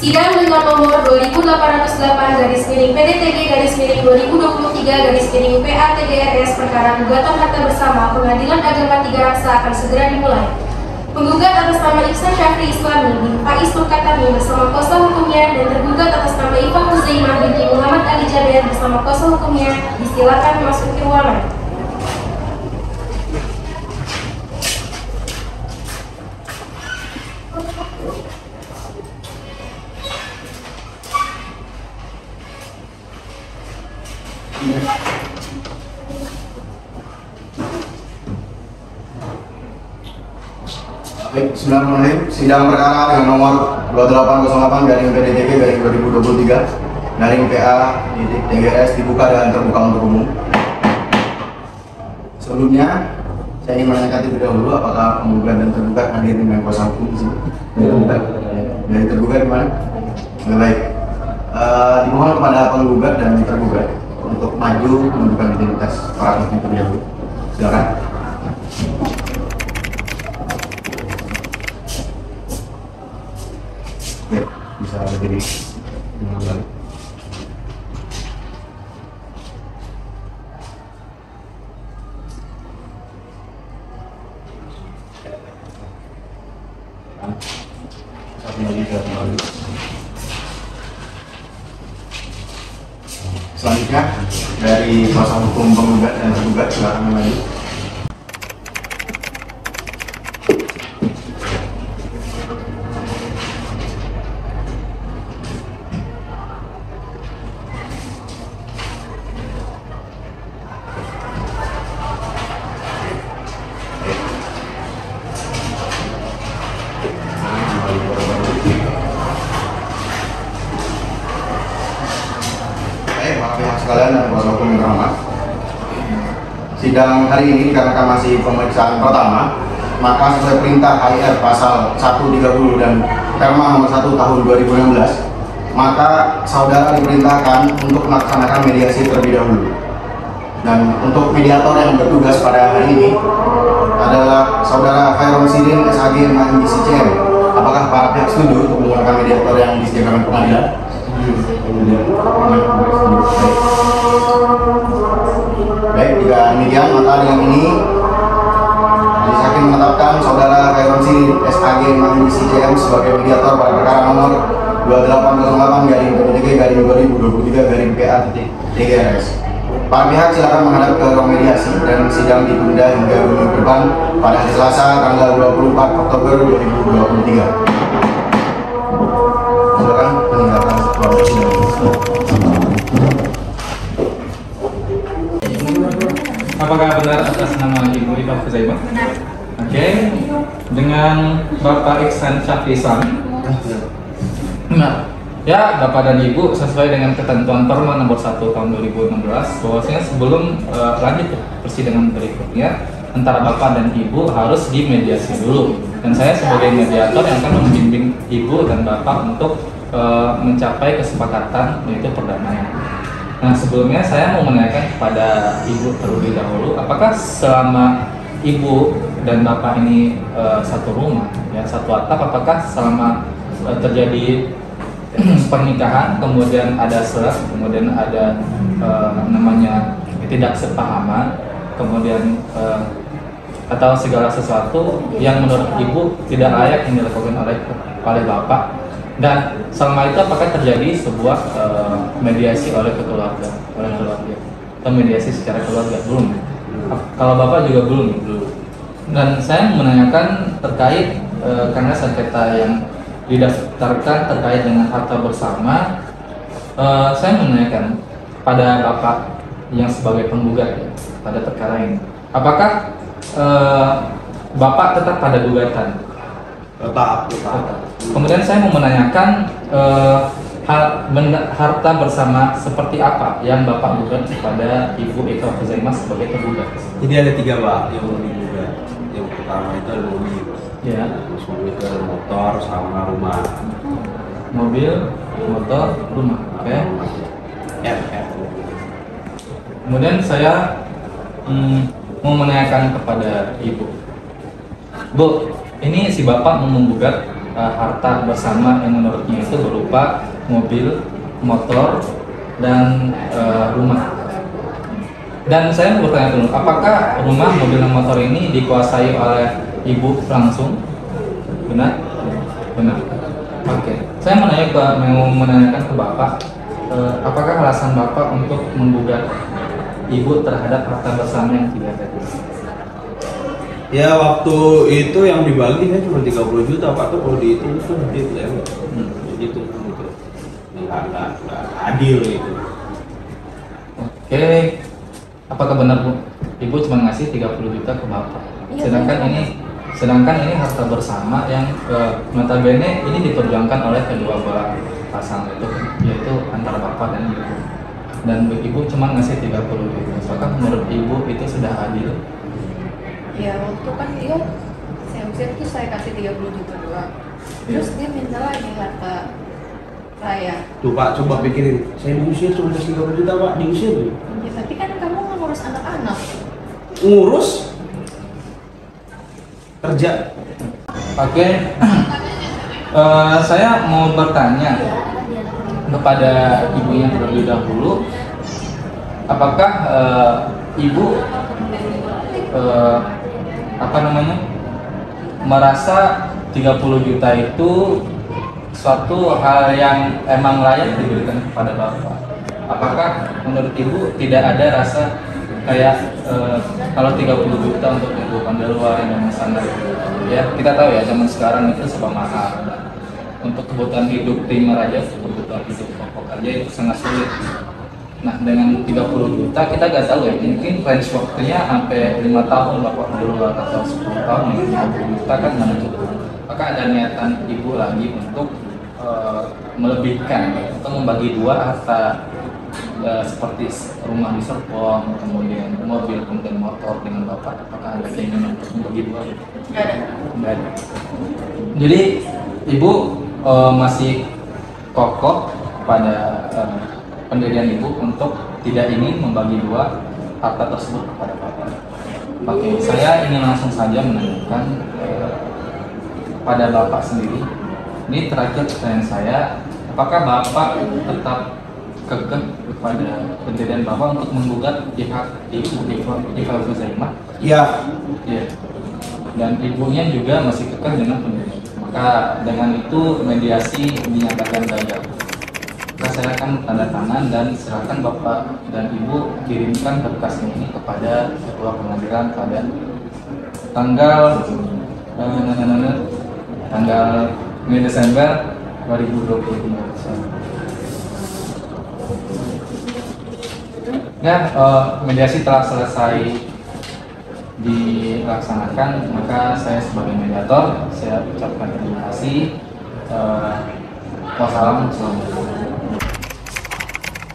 Sidang dengan nomor 2808/PDTG/2023/UPA TGRS perkara gugatan harta bersama Pengadilan Agama Tiga Raksa akan segera dimulai. Penggugat atas nama Ihsan Syafri Islami bin Faiz Nurkatami bersama kuasa hukumnya dan tergugat atas nama Iva Huzaimah binti Muhammad Ali Jaber bersama kuasa hukumnya disilakan masuk ke ruangan. Baik, bismillahirrahmanirrahim. Sidang perkara dengan nomor 2808/PDTG/2023/PA dibuka dan terbuka untuk umum. Sebelumnya, saya ingin menanyakan terlebih dahulu apakah penggugat dan tergugat hadir dengan kuasa hukum di sini? Dari tergugat di mana? Baik. Dimohon kepada penggugat dan tergugat untuk maju menunjukkan identitas para ahli terlebih dahulu. Silakan. Ya, bisa berdiri kembali. Selanjutnya dari kuasa hukum penggugat dan tergugat silakan kembali. Sekalian dan kuasa hukum yang terhormat, sidang hari ini dikarenakan masih pemeriksaan pertama, maka sesuai perintah HIR pasal 130 dan Perma nomor 1 tahun 2016, maka saudara diperintahkan untuk melaksanakan mediasi terlebih dahulu. Dan untuk mediator yang bertugas pada hari ini adalah saudara Khairon Sirin SAG MAMBCCM. Apakah para pihak setuju untuk menggunakan mediator yang disediakan pengadilan? Baik, jika demikian maka dengan ini majelis hakim menetapkan saudara Khairon Sirin SAG MAMBCCM sebagai mediator pada perkara nomor 2808/PDTG/2023/PA TGRS. Para pihak silakan menghadap ke ruang mediasi dan sidang ditunda hingga minggu depan pada hari Selasa tanggal 24 Oktober 2023. Silakan meninggalkan ruang sidang. Apakah benar atas nama Ibu Iva Huzaimah? Benar. Oke. Dengan Bapak Ihsan Syafri Islami? Nah, ya Bapak dan Ibu sesuai dengan ketentuan Perma nomor 1 tahun 2016 bahwasanya sebelum lanjut persidangan berikutnya antara Bapak dan Ibu harus dimediasi dulu. Dan saya sebagai mediator yang akan membimbing Ibu dan Bapak untuk mencapai kesepakatan yaitu perdamaian. Nah, sebelumnya saya mau menanyakan kepada Ibu terlebih dahulu, apakah selama Ibu dan Bapak ini satu rumah, ya satu atap, apakah selama terjadi pernikahan, kemudian ada serat, kemudian ada namanya tidak sepahaman, kemudian atau segala sesuatu yang menurut Ibu tidak layak yang dilakukan oleh Bapak? Dan selama itu apakah terjadi sebuah mediasi oleh keluarga atau mediasi secara keluarga? Belum. Kalau Bapak juga belum. Dan saya menanyakan terkait karena sengketa yang didaftarkan terkait dengan harta bersama, saya menanyakan pada Bapak yang sebagai penggugat ya, pada perkara ini, apakah Bapak tetap pada gugatan? Tetap. Kemudian saya mau menanyakan harta bersama seperti apa yang Bapak gugat kepada Ibu Iva Huzaimah sebagai tergugat? Jadi ada 3 Pak yang mau digugat. Yang pertama itu ada mobil, Ya. terus mobil ke motor sama rumah. Mobil, motor, rumah. Oke. RR. Kemudian saya mau menanyakan kepada Ibu, Bu, ini si Bapak mau menggugat harta bersama yang menurutnya itu berupa mobil, motor, dan rumah. Dan saya mau bertanya dulu, apakah rumah, mobil, dan motor ini dikuasai oleh ibu langsung? Benar? Benar. Oke. Saya mau menanyakan ke Bapak, apakah alasan Bapak untuk menggugat ibu terhadap harta bersama yang tidak tadi? Ya waktu itu yang dibagi saya cuma 30 juta Pak, tuh kalau dihitung itu sedikit ya gitu. Nggak adil gitu. Oke. Apakah benar Bu? Ibu cuma ngasih 30 juta ke Bapak. Iya, Sedangkan ini harta bersama yang notabene ini diperjuangkan oleh kedua belah pasangan itu, yaitu antara Bapak dan Ibu. Dan Ibu cuma ngasih 30 juta. Apakah menurut Ibu itu sudah adil? Ya waktu kan dia saya usir tuh saya kasih 30 juta doang. Terus dia minta lagi harta saya. Tuh Pak, coba pikirin, saya diusir cuma kasih 30 juta Pak, diusir. Ya tapi kan kamu ngurus anak-anak. Ngurus kerja. Oke. Saya mau bertanya kepada Ibu yang terlebih dahulu, apakah Ibu merasa 30 juta itu suatu hal yang emang layak diberikan kepada Bapak? Apakah menurut Ibu tidak ada rasa kayak kalau 30 juta untuk kehidupan di luar yang memang sangat, ya kita tahu ya zaman sekarang itu serba mahal. Untuk kebutuhan hidup primer aja, kebutuhan hidup pokok aja itu sangat sulit. Nah dengan 30 juta kita nggak tahu ya, mungkin range waktunya sampai 5 tahun Bapak di luar atau 10 tahun, 30 juta kan mana cukup. Maka ada niatan Ibu lagi untuk melebihkan atau membagi dua harta seperti rumah di Serpong, kemudian mobil, kemudian motor dengan Bapak. Apakah ada keinginan untuk membagi dua? Nggak ada. Nggak ada. Jadi Ibu masih kokoh pada pendirian Ibu untuk tidak ingin membagi dua harta tersebut kepada Bapak. Oke, saya ingin langsung saja menanyakan pada Bapak sendiri. Ini terakhir pertanyaan saya, apakah Bapak tetap kekeh kepada pendirian Bapak untuk menggugat pihak Ibu Iva Huzaimah? Ya. Iya. Dan ibunya juga masih kekeh dengan pendirian. Maka dengan itu mediasi dinyatakan gagal. Saya akan tanda tangan dan silakan Bapak dan Ibu kirimkan berkas ini kepada Ketua Pengadilan pada tanggal Mei Desember 2023. Ya, mediasi telah selesai dilaksanakan, maka saya sebagai mediator saya ucapkan terima kasih. Wassalamualaikum.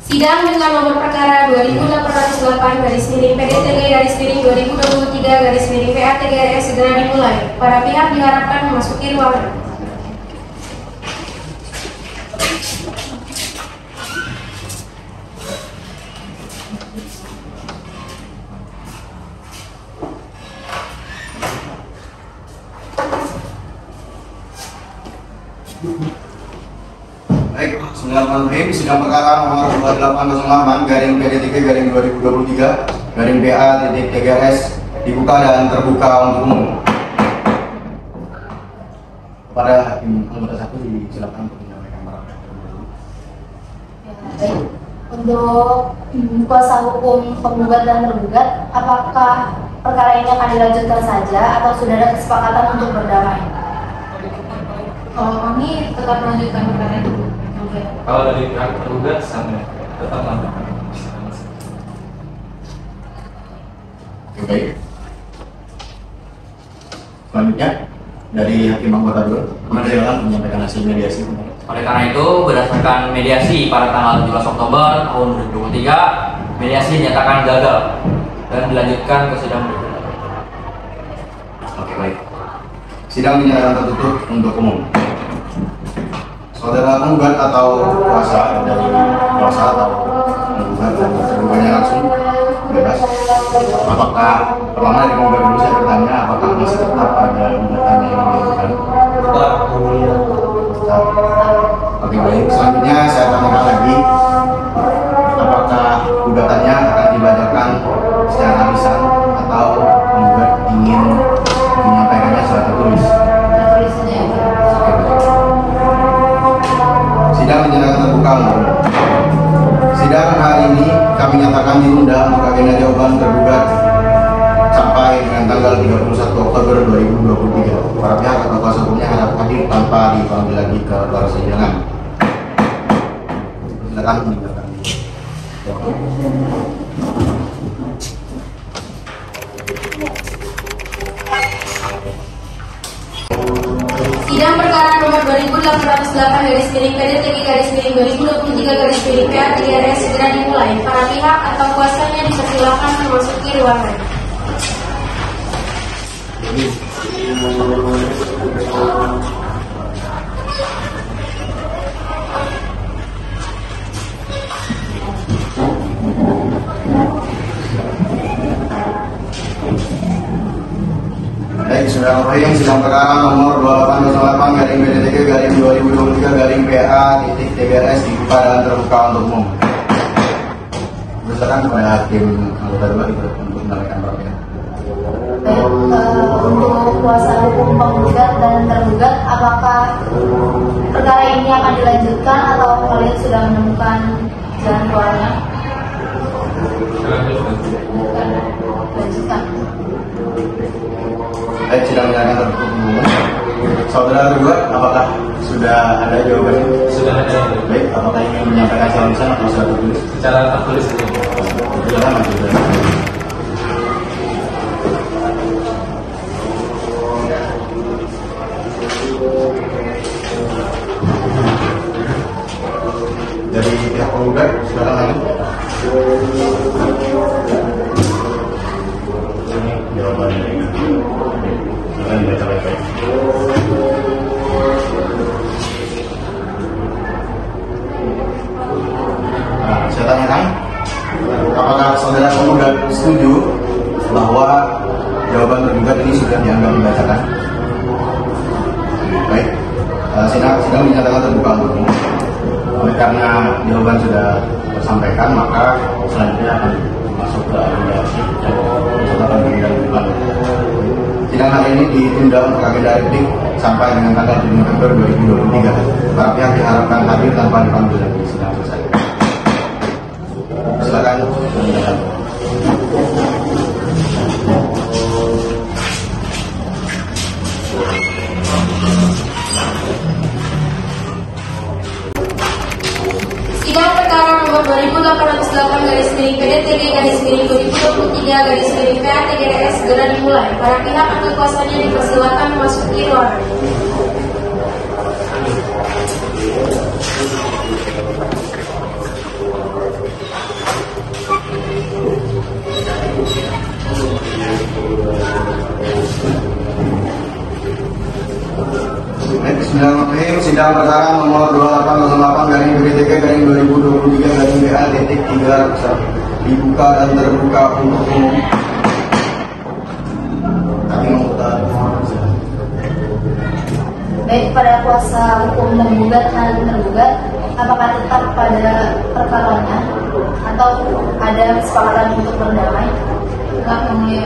Sidang dengan nomor perkara 2808-PDTG-2023-PATGRS segera dimulai. Para pihak diharapkan memasuki ruangan. Baik, Bismillahirrahmanirrahim. Sidang perkara nomor 2808-2023-2023-BA-TGRS dibuka dan terbuka untuk umum. Kepada Hakim Anggota 1 disilakan untuk menyampaikan paragraf. Baik, untuk kuasa hukum penggugat dan tergugat, apakah perkara ini akan dilanjutkan saja atau sudah ada kesepakatan untuk berdamai? Kalau kami tetap melanjutkan perkara itu. Kalau dari pihak tergugat sama tetap lanjutkan. Baik. Selanjutnya dari Hakim Anggota 2, silakan menyampaikan hasil mediasi. Oleh karena itu, berdasarkan mediasi pada tanggal 17 Oktober tahun 2023, mediasi dinyatakan gagal dan dilanjutkan ke sidang berikutnya. Oke, baik. Sidang dinyatakan tertutup untuk umum. Saudara penggugat atau kuasa dari kuasa atau penggugat dan tergugatnya langsung bebas. Apakah pertama dari penggugat dulu saya bertanya, apakah masih tetap ada gugatan yang ingin diajukan? Tetap Oke, baik. Selanjutnya saya tanyakan lagi, apakah gugatannya akan dibacakan secara lisan atau penggugat ingin menyampaikannya secara tertulis? Tertulis saja. Oke, baik. Sidang dinyatakan terbuka. Sidang hari ini kami nyatakan ditunda untuk agenda jawaban tergugat sampai dengan tanggal 31 Oktober 2023. Para pihak atau kuasa hukumnya harap hadir tanpa dipanggil lagi ke luar persidangan. Silakan meninggalkan. Sidang perkara nomor 2808/PDTG/2023/PA3RS segera dimulai. Para pihak atau kuasanya dipersilakan memasuki ruangan. Baik, Bismillahirrahmanirrahim. Sidang perkara nomor 2808/2023/PA3RS dibuka dan terbuka untuk umum. Silakan kepada hakim anggota 2 untuk menyampaikan perkara. Untuk kuasa hukum penggugat dan tergugat, apakah perkara ini akan dilanjutkan atau kalian sudah menemukan jalan keluarnya? Lanjutkan. Baik, sidang dinyatakan tertutup umum. Saudara tergugat, apakah sudah ada jawabannya? Sudah ada. Baik, apakah ingin menyampaikan secara lisan atau secara tertulis? Secara tertulis. Silakan maju. Dari pihak penggugat, silakan lanjut. Ini jawabannya. Silakan dibaca baik-baik. Nah, saya tanyakan, apakah saudara penggugat setuju bahwa jawaban tergugat ini sudah dianggap dibacakan? Baik, sidang dinyatakan terbuka untuk umum. Oleh karena jawaban sudah tersampaikan, maka selanjutnya akan masuk ke agenda dan catatan agenda depan. Sidang hari ini ditunda untuk agenda replik sampai dengan tanggal 7 November 2023. Para pihak diharapkan hadir tanpa dipanggil lagi sidang selesai. Silakan mendengarkan. Sidang perkara nomor 2808/PDTG/2023/PA3RS segera dimulai. Para pihak atau kuasanya dipersilakan memasuki ruangan. Bismillahirrahmanirrahim. Sidang perkara nomor 2808/2023/PA3 dibuka dan terbuka untuk umum. Kami memutar. Baik, pada kuasa hukum penggugat dan tergugat, apakah tetap pada perkaranya atau ada kesepakatan untuk berdamai? Enggak, yang mulia.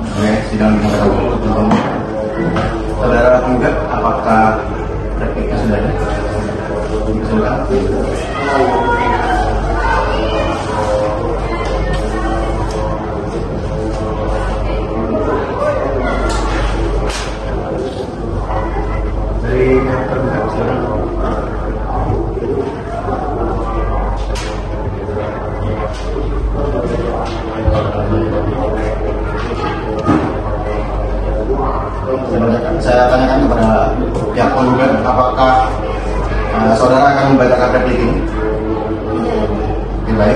Oke, sidang dinyatakan tertutup. Saudara penggugat, apakah repliknya sudah ada? Silakan. Dari pihak tergugat, silakan. Saya tanyakan kepada pihak penggugat, apakah saudara akan membacakan replik ini? Oke, baik.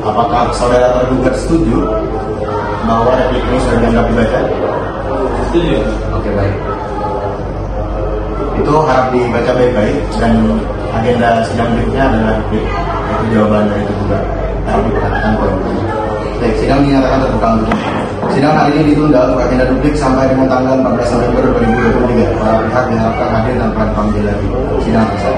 Apakah saudara tergugat setuju bahwa replik ini sudah dianggap dibaca? Setuju. Oke, baik. Itu harap dibaca baik-baik dan agenda sidang berikutnya adalah replik, yaitu jawaban dari tergugat. Harap diperhatikan poin-poinnya. Baik, sidang dinyatakan terbuka untuk Sidang hari ini ditunda untuk agenda duplik sampai dengan tanggal 14 November 2023. Para pihak diharapkan hadir tanpa dipanggil lagi. Sidang selesai.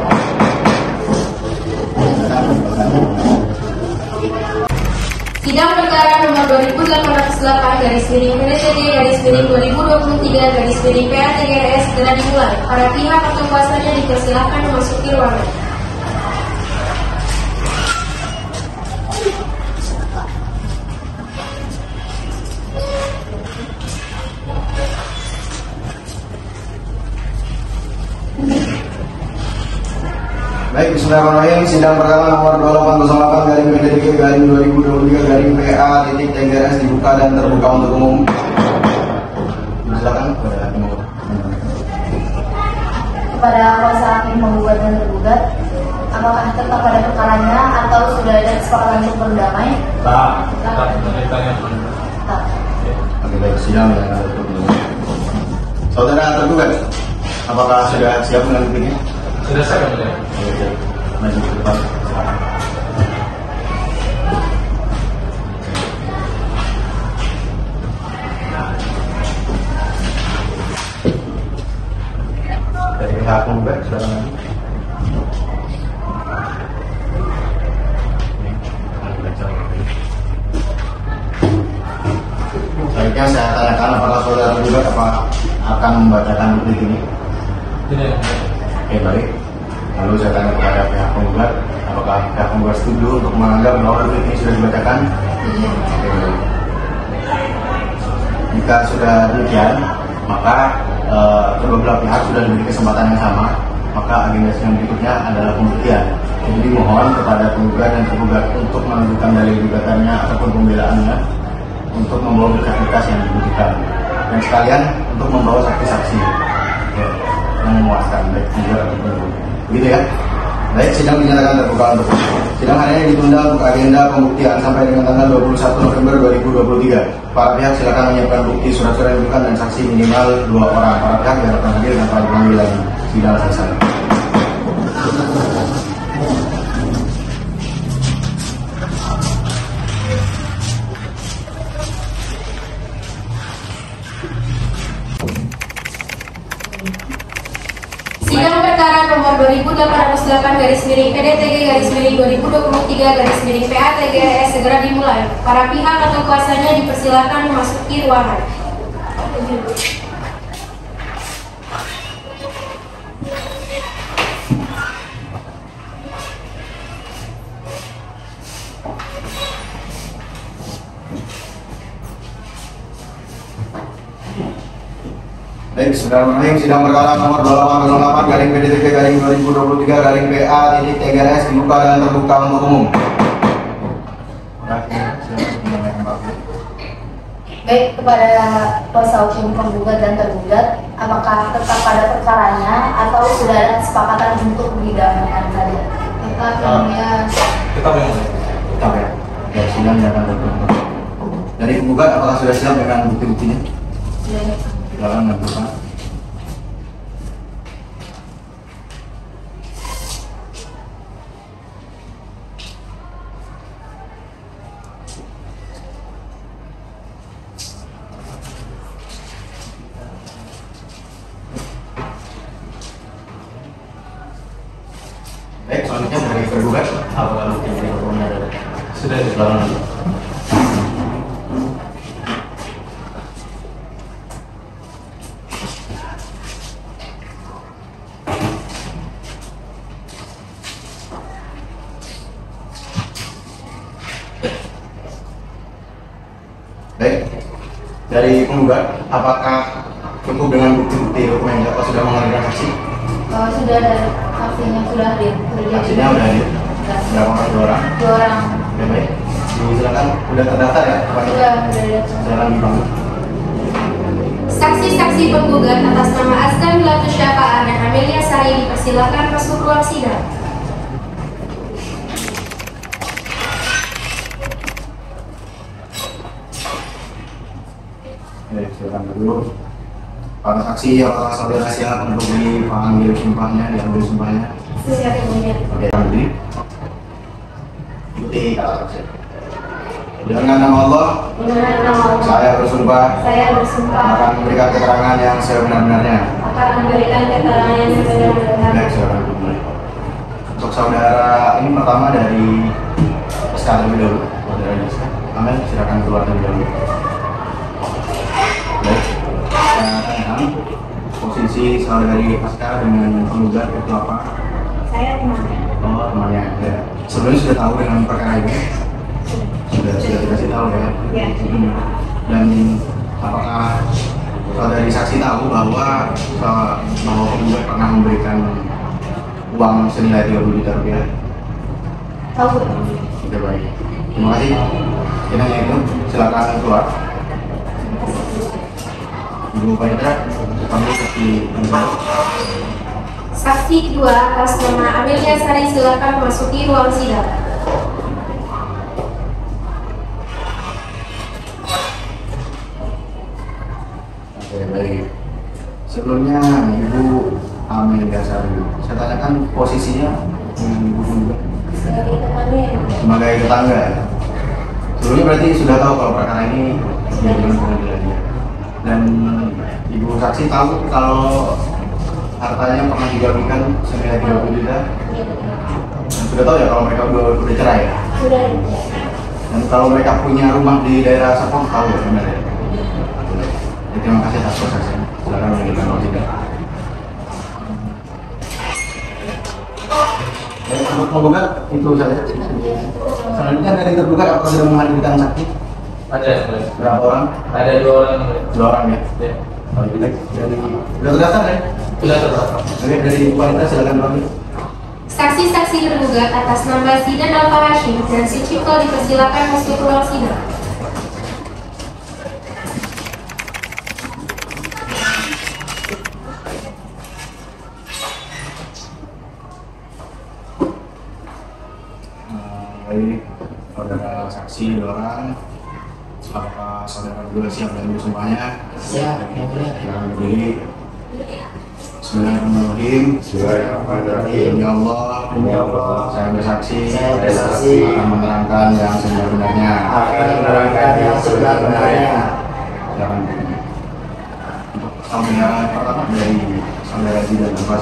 Sidang perkara nomor 28/PDTG/2023/PATGRS segera dimulai. Para pihak atau kuasanya dipersilakan memasuki ruangan. Baik, bismillahirrahmanirrahim. Sidang perkara nomor 2808/PDTG/2023/PA.TGRS dibuka dan terbuka untuk umum. Silakan kepada pemohon. Kepada kuasa hakim penggugat dan tergugat, apakah tetap pada perkaranya atau sudah ada kesepakatan untuk berdamai? Tak. Oke, baik, sidang yang tertutup. Saudara tergugat, apakah sudah siap dengan buktinya? Sudah saya mulai. Oke, maju ke depan. Dari pihak penggugat sudah maju. Selanjutnya saya tanyakan apakah saudara tergugat akan membacakan bukti ini? Tidak. Oke, baik. Lalu saya tanya kepada pihak penggugat, apakah pihak penggugat setuju untuk menganggap bahwa bukti ini sudah dibacakan? Iya. Oke, baik. Jika sudah demikian, maka kedua belah pihak sudah diberi kesempatan yang sama, maka agenda yang berikutnya adalah pembuktian. Jadi mohon kepada penggugat dan tergugat untuk menunjukkan dalil gugatannya ataupun pembelaannya untuk membawa berkas-berkas yang dibutuhkan, dan sekalian untuk membawa saksi-saksi yang memuaskan baik penggugat ataupun tergugat. Begitu ya. Baik, sidang dinyatakan terbuka untuk umum. Sidang hari ini ditunda untuk agenda pembuktian sampai dengan tanggal 21 November 2023. Para pihak silakan menyiapkan bukti surat-surat rujukan dan saksi minimal 2 orang. Para pihak diharapkan hadir tanpa dipanggil lagi. Sidang selesai. Sidang perkara nomor 2808/PDTG/2023/PATGRS segera dimulai. Para pihak atau kuasanya dipersilakan memasuki ruangan. Baik, bismillahirrahmanirrahim. Sidang perkara nomor 2808/PDTG/2023/PA.TGRS dibuka dan terbuka untuk umum. Baik, kepada kuasa hukum penggugat dan tergugat, apakah tetap pada perkaranya atau sudah ada kesepakatan untuk didamaikan saja? Tetap yang mulia. Tetap yang mulai. Tetap ya. Ya, sidang dinyatakan tertutup. Dari penggugat, apakah sudah siap dengan bukti-buktinya? Sudah. Silakan menentukan. Baik, selanjutnya dari tergugat, apakah bukti dari hukumnya ada? Sudah. Silakan. Baik, dari penggugat, apakah cukup dengan bukti-bukti dokumen atau sudah menghadirkan saksi? Sudah ada saksinya, sudah hadir. Saksinya sudah hadir. Berapa orang? 2 orang? 2 orang. Oke, baik. Silakan, sudah terdaftar ya? Sudah ada. Silakan dibangun. Saksi-saksi penggugat atas nama Azkan Latus Syafa'ah dan Amelia Sari dipersilakan masuk ruang sidang. Baik, silakan dulu. Para saksi apakah saudara siap untuk dipanggil sumpahnya, diambil sumpahnya? Siap yang mulia. Oke, berdiri. Ikuti kata saksi. Dengan nama Allah, Dengan nama Allah, saya bersumpah saya bersumpah akan memberikan keterangan yang sebenar-benarnya. akan memberikan keterangan yang sebenar-benarnya. Baik, saudara. Untuk saudara ini pertama dari SK terlebih dahulu. Saudara Rizka, Amel silakan keluar terlebih dahulu. Baik, saya tanyakan posisi saudari Pasca dengan penggugat itu apa? Saya temannya. Oh, temannya. Ya. Sebelumnya sudah tahu dengan perkara ini? Sudah dikasih tahu ya? Ya. Dan apakah saudari saksi tahu bahwa penggugat pernah memberikan uang senilai 30 juta rupiah? Tahu. Oke, baik. Terima kasih. Ini itu silakan keluar. Ibu Paitra, kami saksi. Saksi kedua atas nama Amelia Sari silakan memasuki ruang sidang. Oke, baik. Sebelumnya Ibu Amelia Sari, saya tanyakan posisinya dengan Ibu juga Sebagai temannya. sebagai tetangga ya. Sebelumnya berarti sudah tahu kalau perkara ini diajukan pengadilannya. Dan Ibu saksi tahu kalau hartanya pernah dibagikan senilai 30 juta. Dan sudah tahu ya kalau mereka udah cerai ya. Sudah. Dan kalau mereka punya rumah di daerah Serpong tahu ya benar ya. Jadi, terima kasih atas prosesnya. Silakan melanjutkan ruang sidang. Untuk penggugat itu saja. Selanjutnya dari tergugat apakah sudah menghadirkan saksi? Ada. Berapa orang? Ada 2 orang. 2 orang ya. Ya. Baik, dari sudah terdaftar ya? Sudah terdaftar. Oke, dari wanita silakan Bang. Saksi-saksi tergugat atas nama Zidan Alfa Hashim dan Sucipto dipersilakan masuk ke ruang sidang. Baik, saudara saksi 2 orang. Apakah saudara berdua siap dan semuanya? Siap, yang mulia. Silakan berdiri. Bismillahirrahmanirrahim. Bismillahirrahmanirrahim. Demi Allah, Demi Allah, saya bersaksi saya bersaksi akan menerangkan yang sebenar-benarnya. akan menerangkan yang sebenar-benarnya. Silakan berdiri. Untuk saudara pertama dari saudara Zidan Alfa,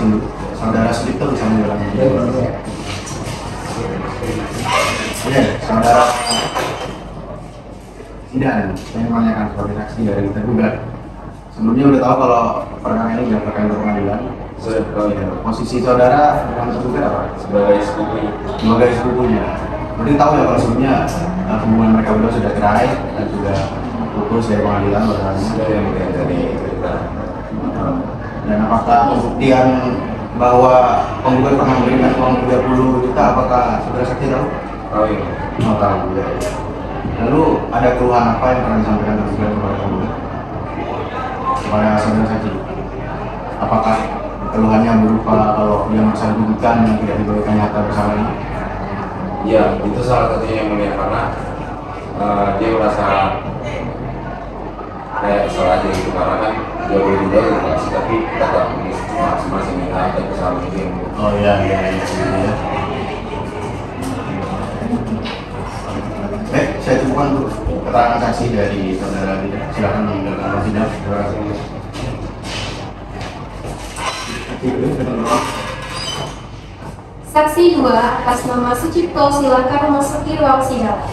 saudara Sucipto bisa menjelaskan. Oke, saudara Zidan, saya menanyakan sebagai saksi dari tergugat. Sebelumnya udah tahu kalau perkara ini dilaporkan ke pengadilan. Saya tahu ya, Posisi saudara dengan tergugat apa? sebagai sepupu. Sebagai sepupunya. Berarti tahu ya kalau sebelumnya hubungan mereka berdua sudah cerai dan sudah putus dari pengadilan perkaranya. Saya yang melihat dari cerita. Dan apakah pembuktian bahwa penggugat pernah memberikan uang 30 juta, apakah saudara saksi tahu? Tahu ya. Oh, tahu ya. Lalu ada keluhan apa yang pernah disampaikan tergugat kepada penggugat? Kepada saudara saksi? Apakah keluhannya berupa kalau dia merasa dirugikan yang tidak diberikan harta bersama ini? Ya, itu salah satunya yang mulia karena dia merasa kayak kesal aja gitu karena kan 20 juta udah kasih tapi tetap masih minta harta bersama itu yang mulia. Oh iya, iya. Baik, saya cukupkan untuk keterangan saksi dari saudara Zidan. Silakan meninggalkan ruang sidang. Terima kasih. Saksi 2 atas nama Sucipto silakan memasuki ruang sidang.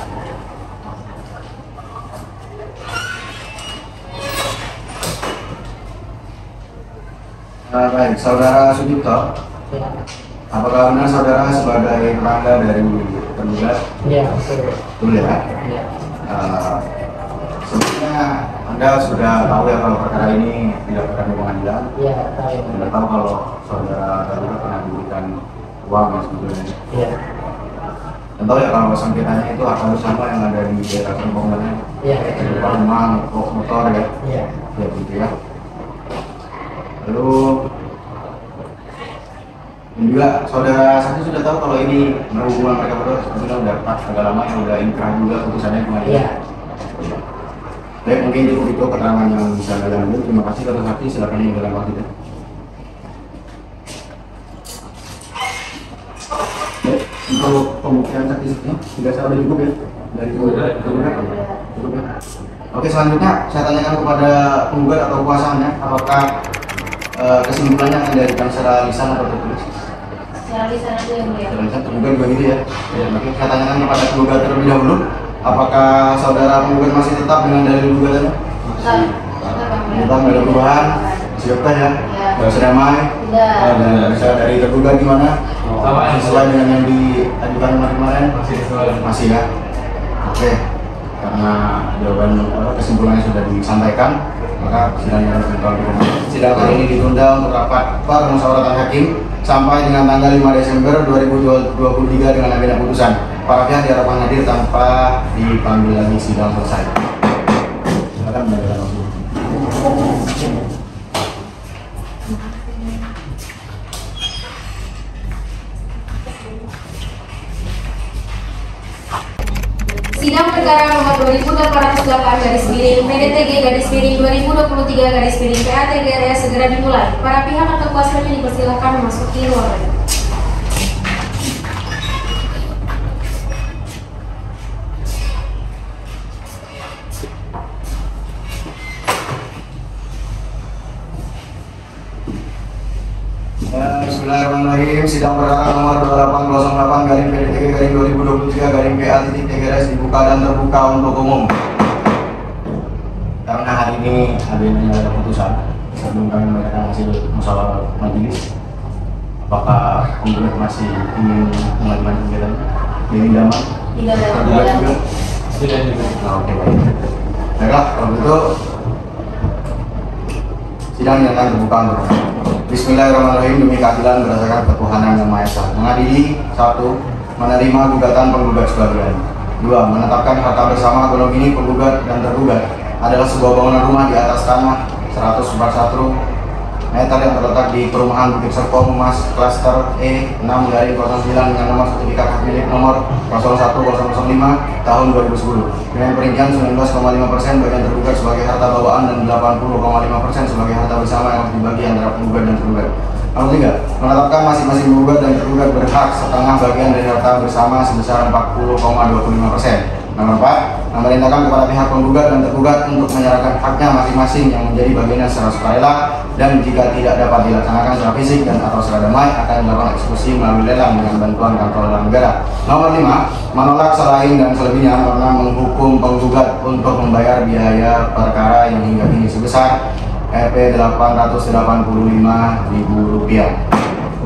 Baik, saudara Sucipto, apakah benar saudara sebagai tetangga dari tergugat? Iya, betul. Betul ya? Iya. Sebelumnya Anda sudah tahu ya kalau perkara ini dilakukan di pengadilan. Iya, tahu. Sudah tahu kalau saudara tergugat pernah diberikan uang ya sebetulnya. Iya. Dan tahu ya kalau sengketanya itu harta bersama yang ada di daerah Serpongnya. Iya. Berupa rumah, motor ya. Iya. Ya gitu ya. Lalu juga saudara saksi sudah tahu kalau ini hubungan mereka berdua sebetulnya udah agak lama yang udah inkrah juga putusannya kemarin. Iya. Baik, mungkin cukup itu keterangan yang bisa Anda ambil. Terima kasih atas saksi, silakan meninggalkan waktu itu. Baik, untuk pembuktian saksi-saksinya tidak salah cukup ya dari penggugat. Cukup ya. Oke, selanjutnya saya tanyakan kepada penggugat atau kuasanya, apakah kesimpulannya akan diberikan secara lisan atau tertulis? Secara lisan aja yang mulia. Secara lisan, penggugat juga gitu ya. Oke, saya tanyakan kepada penggugat terlebih dahulu, apakah saudara penggugat masih tetap dengan dalil gugatannya? Tetap, nggak ada perubahan. Siap ya? Bisa damai? Tidak. Bisa dari tergugat gimana? Sama. Sesuai dengan yang diajukan kemarin? Masih ya? Oke. Karena jawaban kesimpulannya sudah disampaikan, maka sidang yang sidang kali ini ditunda untuk rapat permusyawaratan hakim sampai dengan tanggal 5 Desember 2023 dengan agenda putusan. Para pihak diharapkan hadir tanpa dipanggil lagi sidang selesai. Silakan mendengarkan waktu. Sidang perkara nomor 2808-PDTG-2023-PATGRS segera dimulai. Para pihak atau kuasanya dipersilakan memasuki ruangan. Bismillahirrahmanirrahim. Sidang perkara nomor 2808-PDTG-2023-PA-TGRS dibuka dan terbuka untuk umum. Karena hari ini ada putusan, sebelum kami membacakan hasil musyawarah majelis, apakah penggugat masih ingin mengajukan kegiatan ini damai? Tidak ada. Tergugat juga? Tidak juga. Oke, baik. Baiklah, kalau begitu sidang dinyatakan terbuka untuk umum. Bismillahirrahmanirrahim. Demi keadilan berdasarkan ketuhanan yang Maha Esa, mengadili 1. Menerima gugatan penggugat sebagian. 2. Menetapkan harta bersama ekonomi penggugat dan tergugat adalah sebuah bangunan rumah di atas tanah 141 meter yang terletak di perumahan Bukit Serpong Mas Klaster E6/09 dengan nomor sertifikat hak milik nomor 01005 tahun 2010 dengan perincian 19,5% bagi yang tergugat sebagai harta bawaan dan 80,5% sebagai harta bersama yang harus dibagi antara penggugat dan tergugat. Nomor 3. Menetapkan masing-masing penggugat dan tergugat berhak setengah bagian dari harta bersama sebesar 40,25%. Nomor 4. Memerintahkan kepada pihak penggugat dan tergugat untuk menyerahkan haknya masing-masing yang menjadi bagiannya secara sukarela, dan jika tidak dapat dilaksanakan secara fisik dan atau secara damai akan dilakukan eksekusi melalui lelang dengan bantuan kantor lelang negara. Nomor 5. Menolak selain dan selebihnya karena menghukum penggugat untuk membayar biaya perkara yang hingga kini sebesar Rp 885.000.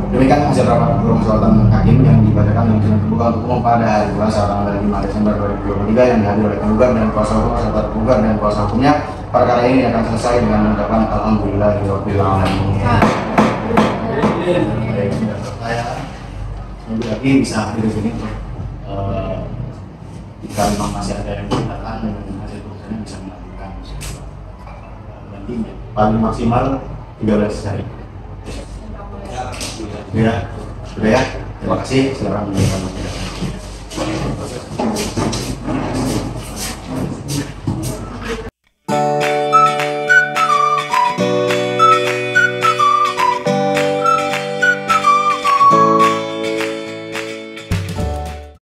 Demikian hasil rapat permusyawaratan hakim yang dibacakan dengan sidang terbuka untuk umum pada hari Selasa tanggal 5 Desember 2023 yang dihadiri oleh penggugat dan kuasa hukum serta tergugat dan kuasa hukumnya. Perkara ini akan selesai dengan mengucapkan alhamdulillahirabbil alamin. Minggu lagi bisa hadir di sini jika memang masih ada yang berkaitan dengan hasil putusannya bisa melakukan banding paling maksimal 13 hari. Ya, sudah ya. Terima kasih. Silakan menyampaikan.